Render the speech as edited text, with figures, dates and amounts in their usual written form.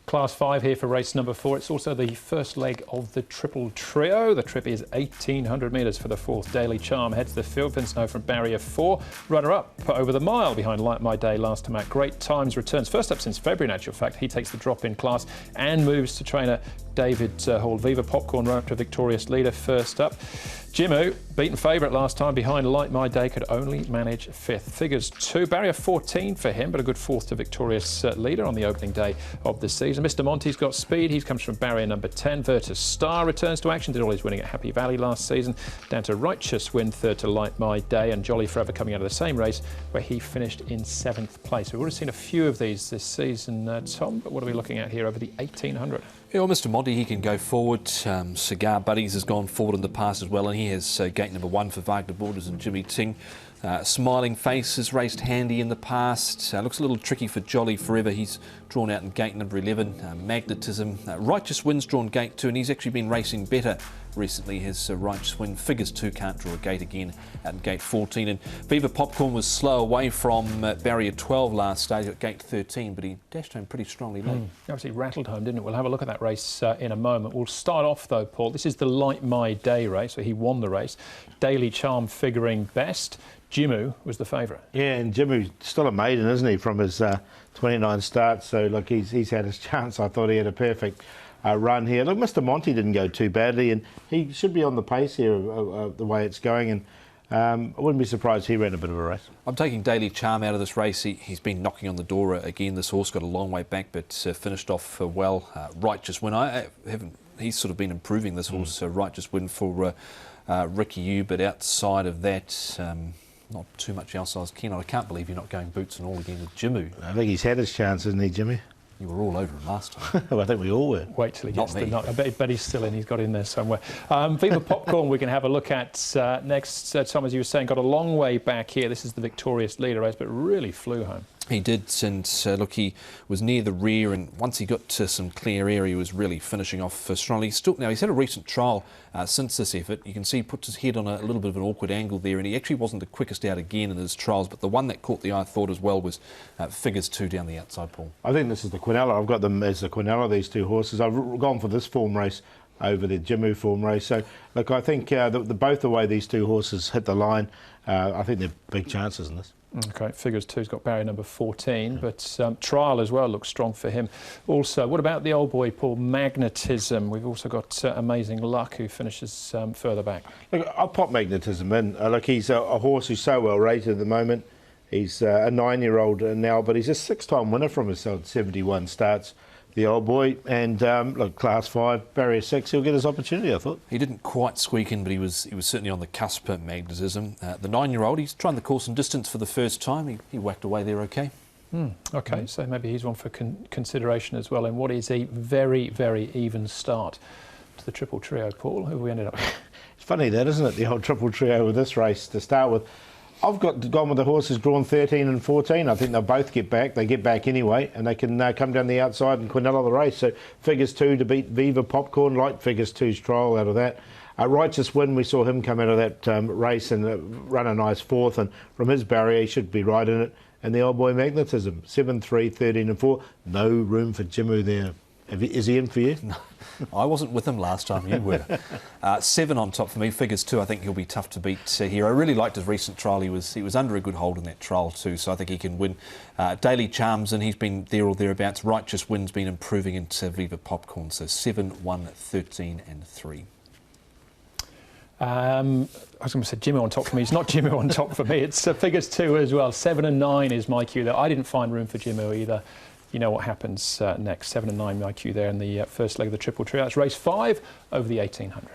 Class 5 here for race number 4. It's also the first leg of the triple trio. The trip is 1,800 metres for the fourth. Daily Charm heads the field. Vince Snow from barrier 4. Runner-up over the mile behind Like My Day last time out. Great Times returns. First up since February, in actual fact. He takes the drop in class and moves to trainer David Hall. Viva Popcorn run up to victorious leader first up. Jimmu, beaten favourite last time behind Like My Day, could only manage 5th. Figures 2, barrier 14 for him, but a good 4th to victorious leader on the opening day of the season. Mr. Monty's got speed. He comes from barrier number 10. Virtus Star returns to action. Did all his winning at Happy Valley last season. Down to Righteous Win, 3rd to Like My Day, and Jolly Forever coming out of the same race where he finished in 7th place. We've already seen a few of these this season, Tom, but what are we looking at here over the 1,800? Yeah, well, Mr. Monty, he can go forward. Cigar Buddies has gone forward in the past as well, and he has gate number 1 for Wagner Borders and Jimmy Ting. Smiling Face has raced handy in the past. Looks a little tricky for Jolly Forever. He's drawn out in gate number 11. Magnetism. Righteous Win's drawn gate 2, and he's actually been racing better recently. His Righteous Win. Figures 2 can't draw a gate again out in gate 14. And Viva Popcorn was slow away from barrier 12 last stage at gate 13, but he dashed home pretty strongly late. Obviously rattled home, didn't it? We'll have a look at that race in a moment. We'll start off though, Paul. This is the Like My Day race, so he won the race. Daily Charm figuring best. Jimmu was the favourite. Yeah, and Jimmu's still a maiden, isn't he, from his 29 starts. So, look, he's had his chance. I thought he had a perfect run here. Look, Mr. Monty didn't go too badly, and he should be on the pace here the way it's going. And I wouldn't be surprised he ran a bit of a race. I'm taking Daily Charm out of this race. He's been knocking on the door again. This horse got a long way back, but finished off well. Righteous Win. He's sort of been improving this horse. Righteous Win for Ricky Yu, but outside of that, not too much else I was keen on. I can't believe you're not going boots and all again with Jimmu. I think he's had his chance, hasn't he, Jimmy? You were all over him last time. Well, I think we all were. Wait till he gets the knock. I bet he's still in. He's got in there somewhere. Viva Popcorn we can have a look at next. Tom, as you were saying, got a long way back here. This is the victorious leader race, but really flew home. He did, and look, he was near the rear, and once he got to some clear air, he was really finishing off strongly. Now, he's had a recent trial since this effort. You can see he puts his head on a little bit of an awkward angle there, and he actually wasn't the quickest out again in his trials, but the one that caught the eye, I thought, as well, was Figures 2 down the outside, Paul. I think this is the Quinella. I've got them as the Quinella, these two horses. I've gone for this form race over the Jimmu form race. So, look, I think both the way these two horses hit the line, I think they're big chances in this. OK, Figures 2's got barrier number 14, but trial as well looks strong for him. Also, what about the old boy, Paul, Magnetism? We've also got Amazing Luck, who finishes further back. Look, I'll pop Magnetism in. Look, he's a horse who's so well rated at the moment. He's a 9-year-old now, but he's a 6-time winner from his 71 starts. The old boy, and look, class 5, barrier 6, he'll get his opportunity, I thought. He didn't quite squeak in, but he was certainly on the cusp of Magnetism. The 9-year-old, he's trying the course and distance for the first time. He whacked away there OK. OK, so maybe he's one for consideration as well, in what is a very, very even start to the triple trio. Paul, who have we ended up with? It's funny that, isn't it, the old triple trio with this race to start with. I've gone with the horses drawn 13 and 14. I think they'll both get back. They get back anyway, and they can come down the outside and Quinella the race. So Figures 2 to beat Viva Popcorn, like Figures 2's trial out of that. Righteous Win, we saw him come out of that race and run a nice 4th, and from his barrier he should be right in it. And the old boy Magnetism, 7, 3, 13 and 4. No room for Jimmu there. Is he in for you? No, I wasn't with him last time, you were. 7 on top for me. Figures 2, I think he'll be tough to beat here. I really liked his recent trial. He was under a good hold in that trial too, so I think he can win. Daily Charms, and he's been there or thereabouts. Righteous Win's been improving into Viva Popcorn, so 7, 1, 13 and 3. I was going to say Jimmu on top for me. It's not Jimmu on top for me. It's Figures 2 as well. 7 and 9 is my cue there. I didn't find room for Jimmu either. You know what happens next. 7 and 9 my cue there in the first leg of the triple trio. That's race 5 over the 1,800.